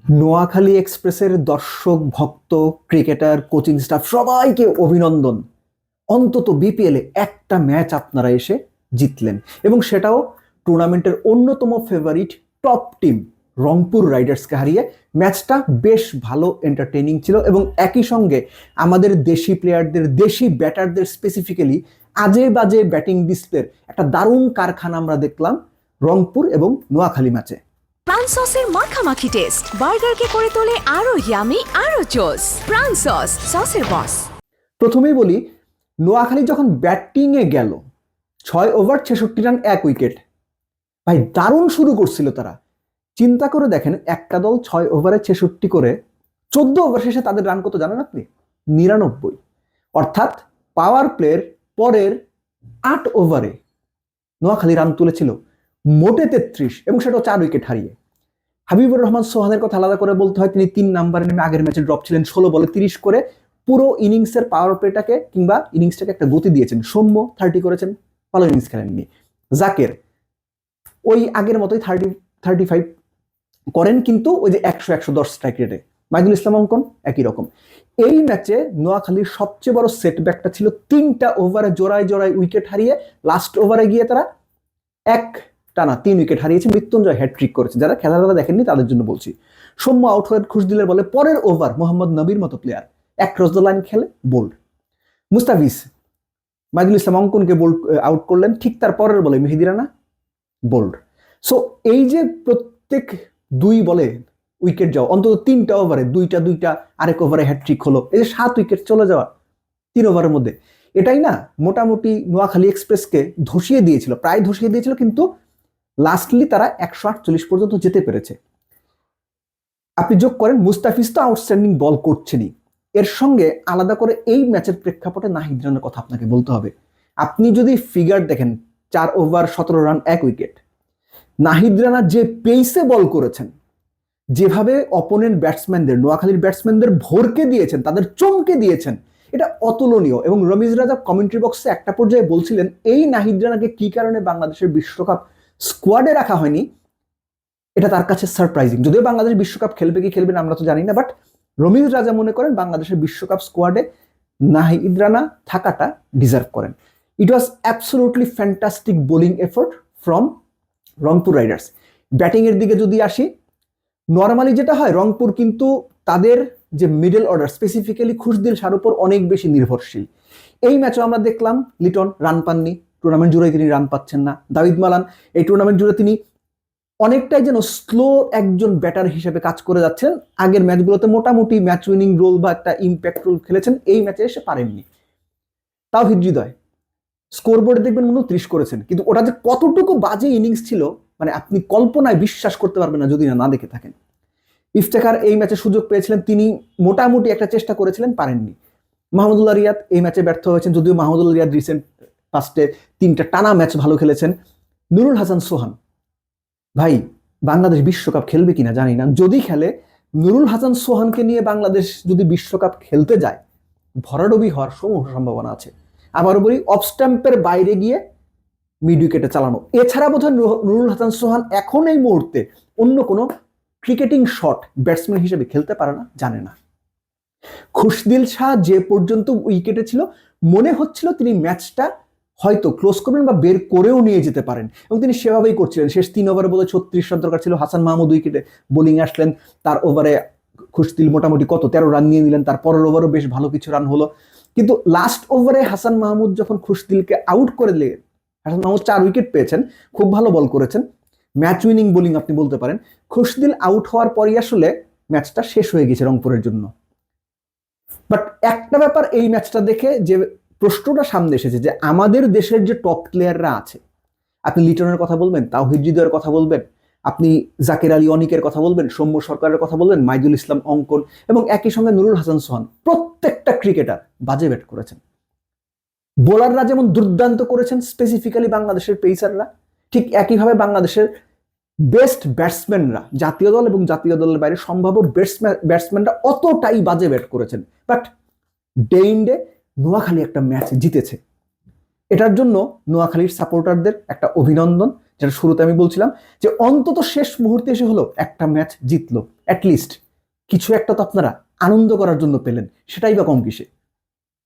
নোয়াখালী এক্সপ্রেসের দর্শক, ভক্ত, ক্রিকেটার, কোচিং স্টাফ সবাইকে অভিনন্দন। অন্তত বিপিএলে একটা ম্যাচ আপনারা এসে জিতলেন, এবং সেটাও টুর্নামেন্টের অন্যতম ফেভারিট টপ টিম রংপুর রাইডার্সকে হারিয়ে। ম্যাচটা বেশ ভালো, এন্টারটেইনিং ছিল, এবং একই সঙ্গে আমাদের দেশি প্লেয়ারদের, দেশি ব্যাটারদের স্পেসিফিক্যালি আজে বাজে ব্যাটিং ডিসপ্লের একটা দারুণ কারখানা আমরা দেখলাম রংপুর এবং নোয়াখালী ম্যাচে। প্রাণ সসের মাখামাখি টেস্ট বার্গারকে করে তোলে আরো ইয়ামি আরো জোস। প্রাণ সস, সসের বস। প্রথমেই বলি, নোয়াখালী যখন ব্যাটিংয়ে গেল 6 ওভার 66 রান 1 উইকেট, ভাই দারুণ শুরু করছিল তারা। চিন্তা করে দেখেন, একটা দল 6 ওভারে 66 করে 14 ওভার শেষে তাদের রান কত জানেন আপনি? 99। অর্থাৎ পাওয়ার প্লের পরের 8 ওভারে নোয়াখালী রান তুলেছিল মোটে 33, এবং সেটাও 4 উইকেট হারিয়ে। হাবিবুর রহমান সোহানের কথা আলাদা করে বলতে হয়, তিনি 3 নম্বরে নেমে আগের ম্যাচে ড্রপ ছিলেন, 16 বলে 30 করে পুরো ইনিংসের পাওয়ার প্লেটাকে কিংবা ইনিংসটাকে একটা গতি দিয়েছেন। সৌম্য 30 করেছেন, ভালো ইনিংস খেলেননি। জাকের ওই আগের মতোই 35 করেন, কিন্তু ওই যে 100-110 স্ট্রাইক রেটে। মাইদুল ইসলাম অঙ্কন একই রকম। এই ম্যাচে নোয়াখালীর সবচেয়ে বড় সেটব্যাকটা ছিল 3টা ওভারে জোড়ায় জোড়ায় উইকেট হারিয়ে লাস্ট ওভারে গিয়ে তারা এক টানা 3 উইকেট হারিয়েছে। মৃত্যুঞ্জয় হ্যাট্রিক করেছে, যারা খেলাধুলা দেখেননি তাদের জন্য বলছি। সৌম্য আউট হয়ে খুশদিলের বলে পরের ওভার মোহাম্মদ নবীর মতো প্লেয়ার এক ক্রস দ্য লাইন খেলে বোল্ড। মুস্তাফিজ মাইদুল ইসলাম অঙ্কনকে বোল্ড আউট করলেন, ঠিক তার পরের বলে মেহেদী রানা বোল্ড। সো এই যে প্রত্যেক 2 বলে উইকেট যাওয়া, অন্তত 3টা ওভারে দুইটা দুইটা, আরেক ওভারে হ্যাট্রিক হলো, এই যে 7 উইকেট চলে যাওয়া 3 ওভারের মধ্যে, এটাই না মোটামুটি নোয়াখালী এক্সপ্রেসকে ধসিয়ে দিয়েছিল, প্রায় ধসিয়ে দিয়েছিল, কিন্তু লাস্টলি তারা 148 পর্যন্ত যেতে পেরেছে। আপনি যোগ করেন মুস্তাফিজ তো আউটস্ট্যান্ডিং বল করছেনই, এর সঙ্গে আলাদা করে এই ম্যাচের প্রেক্ষাপটে নাহিদ রানার কথা আপনাকে বলতে হবে। আপনি যদি ফিগার দেখেন, 4 over 17 run 1 wicket, Nahid Rana যে পেসে বল করেছেন, যেভাবে অপোনেন্ট ব্যাটসম্যানদের, নোয়াখালীর ব্যাটসম্যানদের ভরকে দিয়েছেন, তাদের চমকে দিয়েছেন, এটা অতুলনীয়। এবং রমিজ রাজা কমেন্ট্রি বক্সে একটা পর্যায়ে বলছিলেন, এই নাহিদ রানাকে কি কারণে বাংলাদেশের বিশ্বকাপ স্কোয়াডে রাখা হয়নি, এটা তার কাছে সারপ্রাইজিং। যদিও বাংলাদেশ বিশ্বকাপ খেলবে কি খেলবে না আমরা তো জানি না, বাট রমিজ রাজা মনে করেন বাংলাদেশের বিশ্বকাপ স্কোয়াডে নাহিদ রানা থাকাটা ডিজার্ভ করেন। It was absolutely fantastic bowling effort from Rangpur riders. Batting এর দিকে যদি আসি, নর্মালি যেটা হয়, রংপুর কিন্তু তাদের যে মিডল অর্ডার, স্পেসিফিক্যালি খুশদিল শাহর উপর অনেক বেশি নির্ভরশীল। এই ম্যাচও আমরা দেখলাম লিটন রান পাননি, টুর্নামেন্ট জুড়ে তিনি রান পাচ্ছেন না। দাউদ মালান এই টুর্নামেন্ট জুড়ে তিনি অনেকটাই যেন স্লো একজন ব্যাটার হিসেবে কাজ করে যাচ্ছেন। আগের ম্যাচগুলোতে মোটামুটি ম্যাচ উইনিং রোল বা একটা ইম্প্যাক্ট রোল খেলেছেন, এই ম্যাচে এসে পারেননি। তাও হৃদয় স্কোরবোর্ডে দেখবেন 29 করেছেন, কিন্তু ওটা যে কতটুকু বাজে ইনিংস ছিল, মানে আপনি কল্পনায় বিশ্বাস করতে পারবেন না যদি না দেখে থাকেন। ইফতেখার এই ম্যাচে সুযোগ পেয়েছিলেন, তিনি মোটামুটি একটা চেষ্টা করেছিলেন, পারেননি। মাহমুদুল্লাহ রিয়াদ এই ম্যাচে ব্যর্থ হয়েছেন, যদিও মাহমুদুল্লাহ রিয়াদ রিসেন্ট ফার্স্টে 3টা টানা ম্যাচ ভালো খেলেছেন। নুরুল হাসান সোহান, ভাই বাংলাদেশ বিশ্বকাপ খেলবে কিনা জানি না, যদি খেলে নুরুল হাসান সোহানকে নিয়ে বাংলাদেশ যদি বিশ্বকাপ খেলতে যায়, ভরাডুবি হওয়ার সমূহ সম্ভাবনা আছে। আবারও বলি, অফ স্ট্যাম্পের বাইরে গিয়ে মিড উইকেটে চালানো, এছাড়া বোধহয় নুরুল হাসান সোহান এখন এই মুহূর্তে অন্য কোনো ক্রিকেটিং শট ব্যাটসম্যান হিসেবে খেলতে পারে না, জানে না। খুশদিল শাহ যে পর্যন্ত উইকেটে ছিল, মনে হচ্ছিল তিনি ম্যাচটা হয়তো ক্লোজ করবেন বা বের করেও নিয়ে যেতে পারেন, এবং তিনি সেভাবেই করছিলেন। শেষ 3 ওভারে বোধহয় 36 রান দরকার ছিল, হাসান মাহমুদ উইকেটে বোলিং আসলেন, তার ওভারে খুশদিল মোটামুটি 13 রান নিয়ে নিলেন, তার পরের ওভারও বেশ ভালো কিছু রান হলো। কিন্তু লাস্ট ওভারে হাসান মাহমুদ যখন খুশদিলকে আউট করে দিলেন, হাসান মাহমুদ 4 উইকেট পেয়েছেন, খুব ভালো বল করেছেন, ম্যাচ উইনিং বোলিং আপনি বলতে পারেন। খুশদিল আউট হওয়ার পরই আসলে ম্যাচটা শেষ হয়ে গেছে রংপুরের জন্য। বাট একটা ব্যাপার এই ম্যাচটা দেখে যে প্রশ্নটা সামনে এসেছে, যে আমাদের দেশের যে টপ প্লেয়াররা আছে, আপনি লিটনের কথা বলবেন, তাওহিদ হৃদয়ের কথা বলবেন, আপনি জাকের আলী অনিকের কথা বলবেন, সৌম্য সরকারের কথা বলবেন, মাইদুল ইসলাম অঙ্কন, এবং একই সঙ্গে নুরুল হাসান সোহান, প্রত্যেকটা ক্রিকেটার বাজে ব্যাট করেছেন। বোলাররা যেমন দুর্দান্ত করেছেন, স্পেসিফিক্যালি বাংলাদেশের পেসাররা, ঠিক একইভাবে বাংলাদেশের বেস্ট ব্যাটসম্যানরা, জাতীয় দল এবং জাতীয় দলের বাইরে সম্ভাব্য ব্যাটসম্যানরা অতটাই বাজে ব্যাট করেছেন। But day in day Noakhali একটা ম্যাচ জিতেছে, এটার জন্য নোয়াখালীর সাপোর্টারদের একটা অভিনন্দন। যেটা শুরুতে আমি বলছিলাম যে অন্তত শেষ মুহূর্তে এসে হলো একটা ম্যাচ জিতলো, অ্যাটলিস্ট কিছু একটা তো আপনারা আনন্দ করার জন্য পেলেন, সেটাই বা কম কিসে।